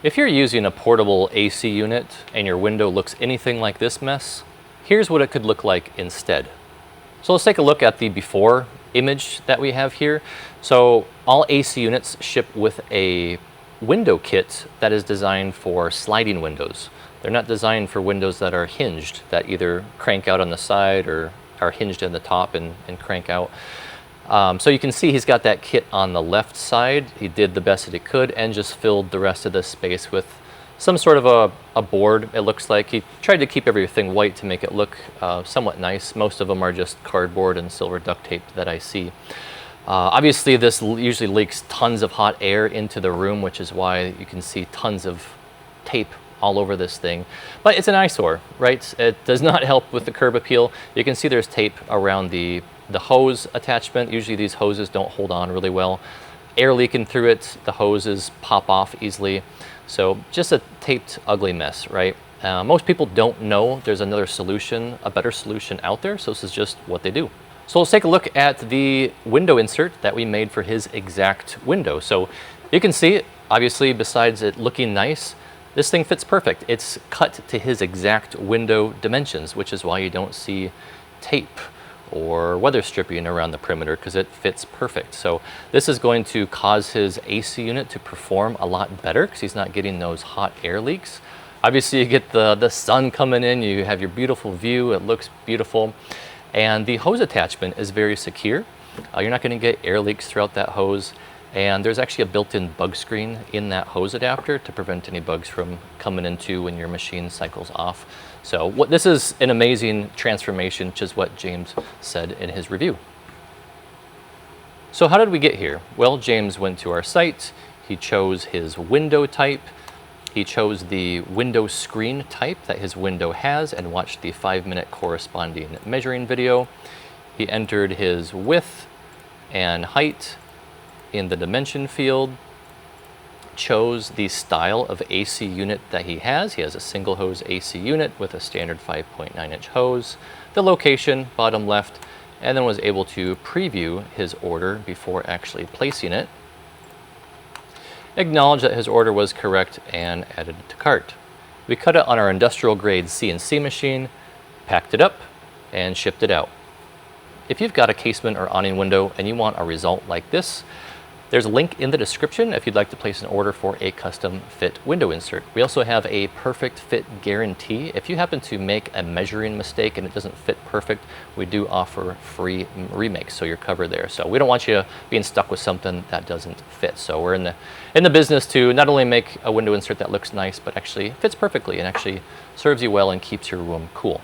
If you're using a portable AC unit and your window looks anything like this mess, here's what it could look like instead. So let's take a look at the before image that we have here. So all AC units ship with a window kit that is designed for sliding windows. They're not designed for windows that are hinged, that either crank out on the side or are hinged in the top and crank out. So you can see he's got that kit on the left side. He did the best that he could and just filled the rest of the space with some sort of a board, it looks like. He tried to keep everything white to make it look somewhat nice. Most of them are just cardboard and silver duct tape that I see. Obviously this usually leaks tons of hot air into the room, which is why you can see tons of tape all over this thing. But it's an eyesore, right? It does not help with the curb appeal. You can see there's tape around the hose attachment. Usually these hoses don't hold on really well. Air leaking through it, the hoses pop off easily. So just a taped, ugly mess, right? Most people don't know there's another solution, a better solution out there, so this is just what they do. So let's take a look at the window insert that we made for his exact window. So you can see, obviously, besides it looking nice, this thing fits perfect. It's cut to his exact window dimensions, which is why you don't see tape or weather stripping around the perimeter, because it fits perfect. So this is going to cause his AC unit to perform a lot better because he's not getting those hot air leaks. Obviously you get the sun coming in, you have your beautiful view, it looks beautiful. And the hose attachment is very secure. You're not going to get air leaks throughout that hose. And there's actually a built-in bug screen in that hose adapter to prevent any bugs from coming into when your machine cycles off. So this is an amazing transformation, which is what James said in his review. So how did we get here? Well, James went to our site, he chose his window type, he chose the window screen type that his window has and watched the 5-minute corresponding measuring video. He entered his width and height in the dimension field, chose the style of AC unit that he has. He has a single hose AC unit with a standard 5.9-inch hose, the location, bottom left, and then was able to preview his order before actually placing it. Acknowledge that his order was correct and added it to cart. We cut it on our industrial grade CNC machine, packed it up, and shipped it out. If you've got a casement or awning window and you want a result like this, there's a link in the description if you'd like to place an order for a custom fit window insert. We also have a perfect fit guarantee. If you happen to make a measuring mistake and it doesn't fit perfect, we do offer free remakes, so you're covered there. So we don't want you being stuck with something that doesn't fit. So we're in the business to not only make a window insert that looks nice, but actually fits perfectly and actually serves you well and keeps your room cool.